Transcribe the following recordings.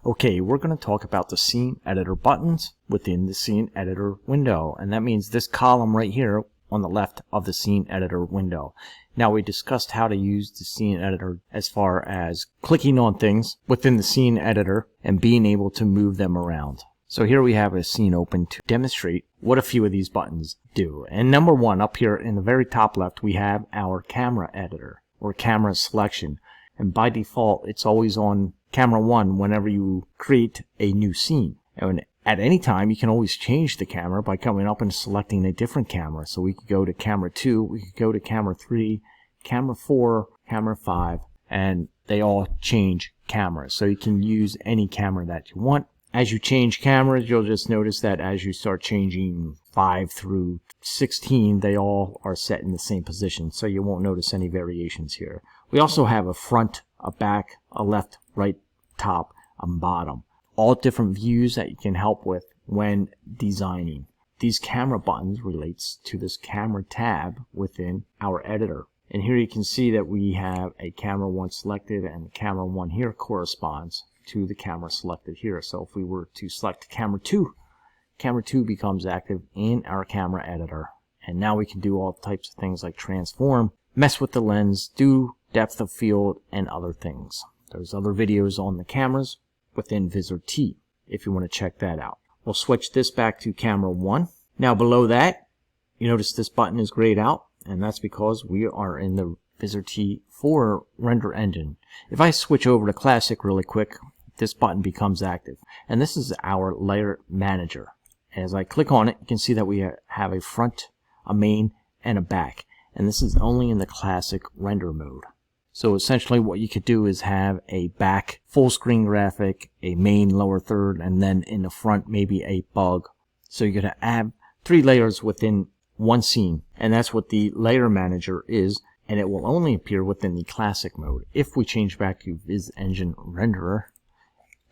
Okay, we're going to talk about the scene editor buttons within the scene editor window, and that means this column right here on the left of the scene editor window. Now, we discussed how to use the scene editor as far as clicking on things within the scene editor and being able to move them around. So here we have a scene open to demonstrate what a few of these buttons do. And number one, up here in the very top left, we have our camera editor or camera selection. And by default, it's always on camera 1 whenever you create a new scene. And at any time, you can always change the camera by coming up and selecting a different camera. So we could go to camera 2, we could go to camera 3, camera 4, camera 5, and they all change cameras. So you can use any camera that you want. As you change cameras, you'll just notice that as you start changing 5 through 16, they all are set in the same position, so you won't notice any variations here. We also have a front, a back, a left, right, top, and bottom. All different views that you can help with when designing. These camera buttons relates to this camera tab within our editor. And here you can see that we have a camera 1 selected, and the camera 1 here corresponds to the camera selected here. So if we were to select camera 2 becomes active in our camera editor. And now we can do all types of things like transform, mess with the lens, do depth of field, and other things. There's other videos on the cameras within Vizrt T if you want to check that out. We'll switch this back to camera 1. Now below that, you notice this button is grayed out, and that's because we are in the Vizrt T4 render engine. If I switch over to classic really quick, this button becomes active, and this is our layer manager. As I click on it, you can see that we have a front, a main, and a back, and this is only in the classic render mode. So essentially what you could do is have a back full screen graphic, a main lower third, and then in the front maybe a bug. So you're going to have 3 layers within one scene, and that's what the layer manager is, and it will only appear within the classic mode. If we change back to Viz Engine Renderer,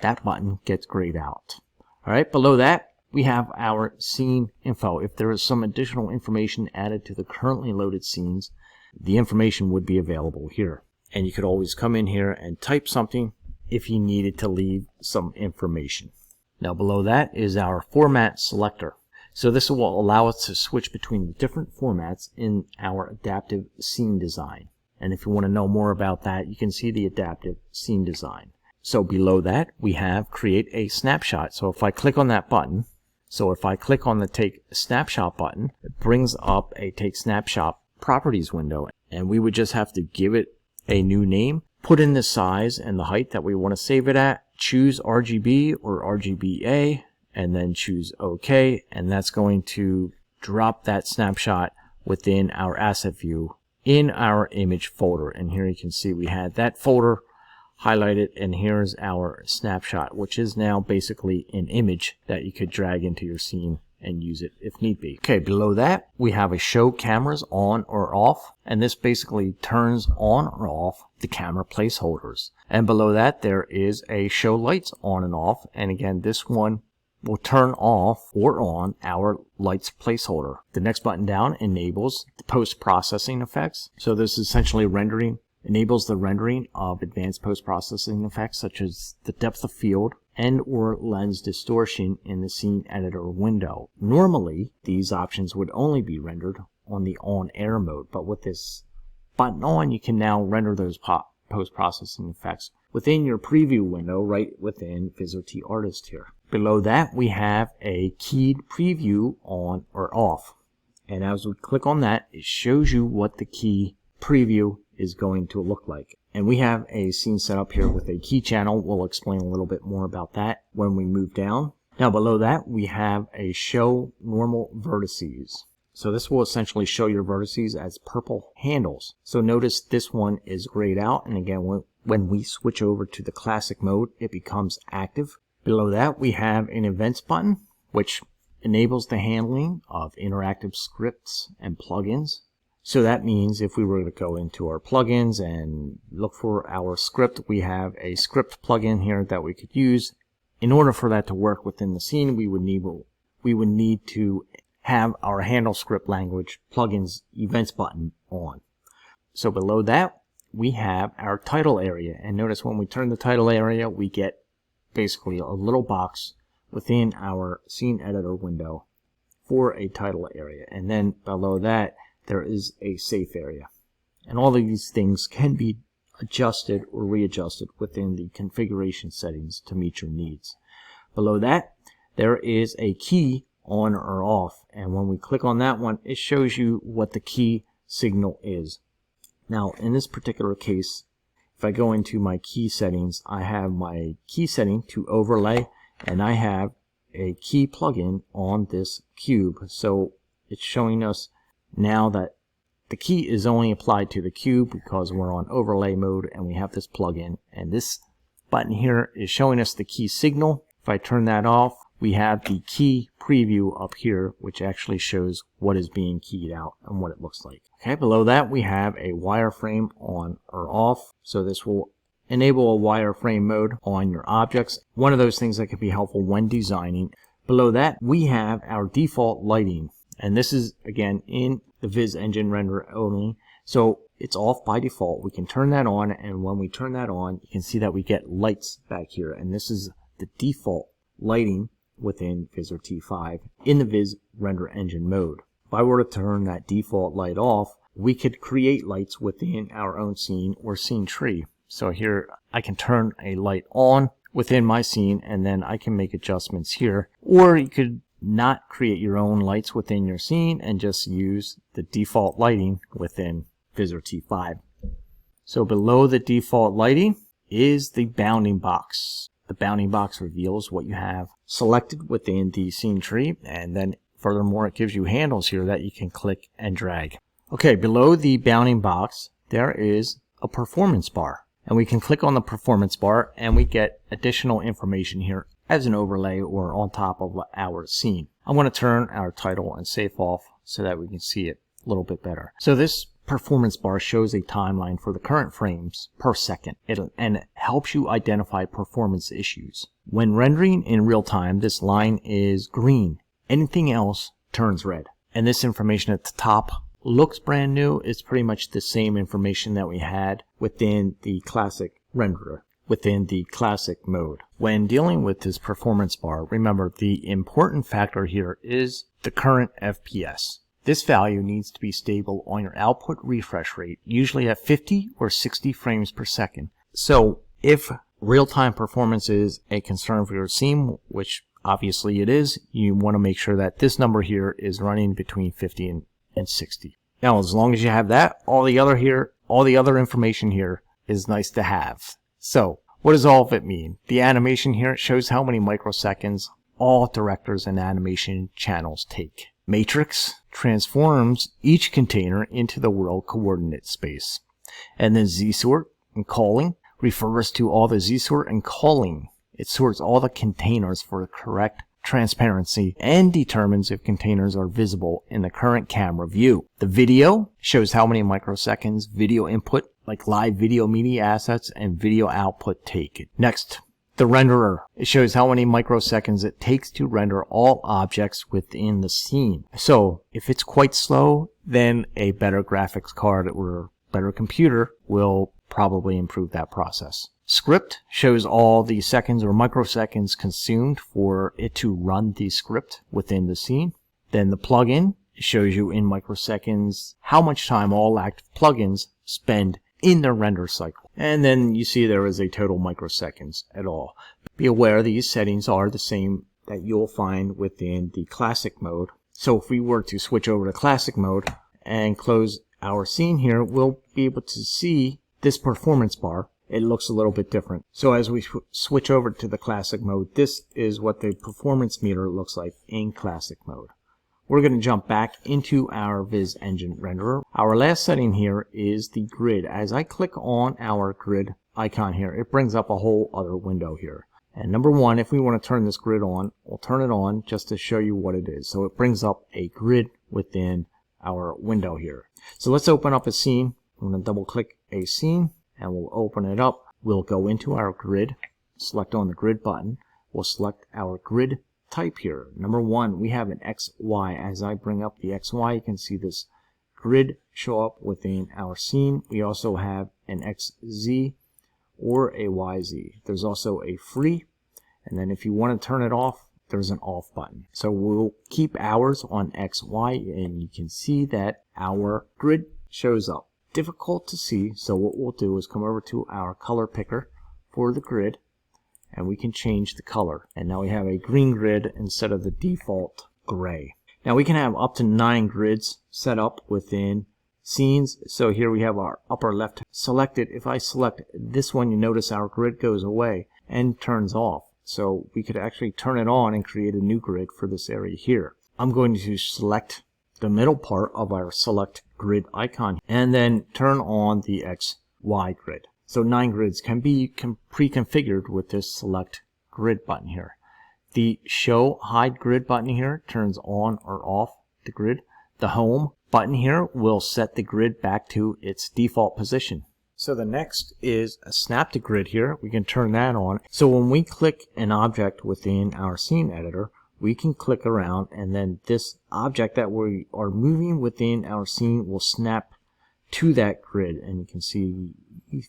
that button gets grayed out. Alright, below that we have our scene info. If there is some additional information added to the currently loaded scenes, the information would be available here. And you could always come in here and type something if you needed to leave some information. Now below that is our format selector. So this will allow us to switch between the different formats in our adaptive scene design. And if you want to know more about that, you can see the adaptive scene design. So below that, we have create a snapshot. So if I click on that button, the take snapshot button, it brings up a take snapshot properties window, and we would just have to give it a new name, put in the size and the height that we want to save it at, choose RGB or RGBA, and then choose OK, and that's going to drop that snapshot within our asset view in our image folder. And here you can see we had that folder highlighted, and here's our snapshot, which is now basically an image that you could drag into your scene and use it if need be. Okay, below that we have a show cameras on or off, and this basically turns on or off the camera placeholders. And below that there is a show lights on and off, and again this one will turn off or on our lights placeholder. The next button down enables the post-processing effects. So this is essentially enables the rendering of advanced post-processing effects such as the depth of field and or lens distortion in the scene editor window. Normally, these options would only be rendered on the on-air mode, but with this button on, you can now render those post-processing effects within your preview window right within Vizrt Artist here. Below that, we have a keyed preview on or off. And as we click on that, it shows you what the key preview is going to look like. And we have a scene set up here with a key channel. We'll explain a little bit more about that when we move down. Now below that we have a show normal vertices. So this will essentially show your vertices as purple handles. So notice this one is grayed out, and again when we switch over to the classic mode it becomes active. Below that we have an events button which enables the handling of interactive scripts and plugins. So that means if we were to go into our plugins and look for our script, we have a script plugin here that we could use. In order for that to work within the scene, we would need to have our handle script language plugins events button on. So below that, we have our title area. And notice when we turn the title area, we get basically a little box within our scene editor window for a title area, and then below that there is a safe area. And all of these things can be adjusted or readjusted within the configuration settings to meet your needs. Below that there is a key on or off, and when we click on that one, it shows you what the key signal is. Now in this particular case, if I go into my key settings, I have my key setting to overlay, and I have a key plugin on this cube. So it's showing us now that the key is only applied to the cube because we're on overlay mode and we have this plugin. And this button here is showing us the key signal. If I turn that off, we have the key preview up here, which actually shows what is being keyed out and what it looks like. Okay, below that we have a wireframe on or off. So this will enable a wireframe mode on your objects. One of those things that can be helpful when designing. Below that we have our default lighting, and this is again in the Viz engine renderer only. So it's off by default. We can turn that on, and when we turn that on, you can see that we get lights back here, and this is the default lighting within Vizrt T5 in the Viz render engine mode. If I were to turn that default light off, we could create lights within our own scene or scene tree. So here I can turn a light on within my scene, and then I can make adjustments here. Or you could not create your own lights within your scene and just use the default lighting within Vizrt T5. So below the default lighting is the bounding box. The bounding box reveals what you have selected within the scene tree, and then furthermore it gives you handles here that you can click and drag. Okay, below the bounding box there is a performance bar, and we can click on the performance bar and we get additional information here as an overlay or on top of our scene. I'm going to turn our title and safe off so that we can see it a little bit better. So this performance bar shows a timeline for the current frames per second, and it helps you identify performance issues. When rendering in real time, this line is green. Anything else turns red. And this information at the top looks brand new. It's pretty much the same information that we had within the classic renderer, within the classic mode. When dealing with this performance bar, remember the important factor here is the current FPS. This value needs to be stable on your output refresh rate, usually at 50 or 60 frames per second. So if real-time performance is a concern for your scene, which obviously it is, you want to make sure that this number here is running between 50 and 60. Now, as long as you have that, all the other information here is nice to have. So what does all of it mean? The animation here shows how many microseconds all directors and animation channels take. Matrix transforms each container into the world coordinate space. And then Z-sort and calling refers to all the Z-sort and calling. It sorts all the containers for correct transparency and determines if containers are visible in the current camera view. The video shows how many microseconds video input, like live video media assets, and video output take. Next, the renderer. It shows how many microseconds it takes to render all objects within the scene. So if it's quite slow, then a better graphics card or better computer will probably improve that process. Script shows all the seconds or microseconds consumed for it to run the script within the scene. Then the plugin shows you in microseconds how much time all active plugins spend in their render cycle. And then you see there is a total microseconds at all. Be aware these settings are the same that you'll find within the classic mode. So if we were to switch over to classic mode and close our scene here, we'll be able to see this performance bar. It looks a little bit different. So as we switch over to the classic mode, this is what the performance meter looks like in classic mode. We're going to jump back into our Viz engine renderer. Our last setting here is the grid. As I click on our grid icon here, it brings up a whole other window here. And number one, if we want to turn this grid on, we'll turn it on just to show you what it is. So it brings up a grid within our window here. So let's open up a scene. I'm going to double click a scene and we'll open it up. We'll go into our grid, select on the grid button. We'll select our grid type here. Number one, we have an XY. As I bring up the XY, you can see this grid show up within our scene. We also have an XZ or a YZ. There's also a free And then if you want to turn it off, there's an off button. So we'll keep ours on X, Y, and you can see that our grid shows up. Difficult to see, so what we'll do is come over to our color picker for the grid, and we can change the color. And now we have a green grid instead of the default gray. Now we can have up to 9 grids set up within scenes. So here we have our upper left selected. If I select this one, you notice our grid goes away and turns off. So we could actually turn it on and create a new grid for this area here. I'm going to select the middle part of our select grid icon and then turn on the X, Y grid. So 9 grids can be pre-configured with this select grid button here. The show hide grid button here turns on or off the grid. The home button here will set the grid back to its default position. So the next is a snap to grid here. We can turn that on. So when we click an object within our scene editor, we can click around, and then this object that we are moving within our scene will snap to that grid. And you can see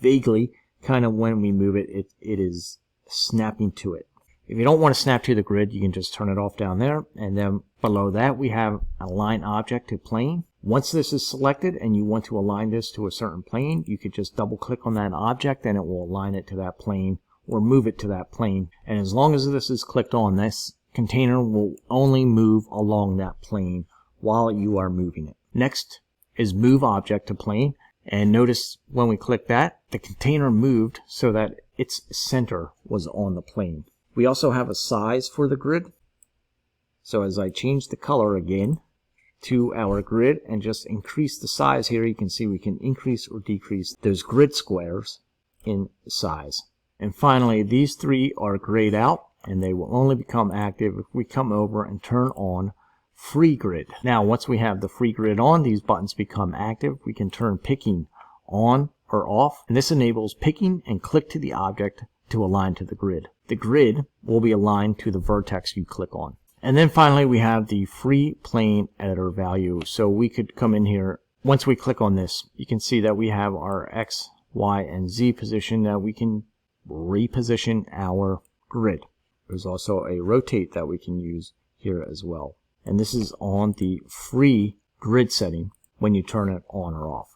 vaguely kind of when we move it, it is snapping to it. If you don't want to snap to the grid, you can just turn it off down there. And then below that, we have align object to plane. Once this is selected and you want to align this to a certain plane, you could just double click on that object and it will align it to that plane or move it to that plane. And as long as this is clicked on, this container will only move along that plane while you are moving it. Next is move object to plane. And notice when we click that, the container moved so that its center was on the plane. We also have a size for the grid. So as I change the color again to our grid and just increase the size here, you can see we can increase or decrease those grid squares in size. And finally, these 3 are grayed out, and they will only become active if we come over and turn on free grid. Now, once we have the free grid on, these buttons become active. We can turn picking on or off, and this enables picking and click to the object to align to the grid. The grid will be aligned to the vertex you click on. And then finally, we have the free plane editor value. So we could come in here. Once we click on this, you can see that we have our X, Y, and Z position. Now we can reposition our grid. There's also a rotate that we can use here as well. And this is on the free grid setting when you turn it on or off.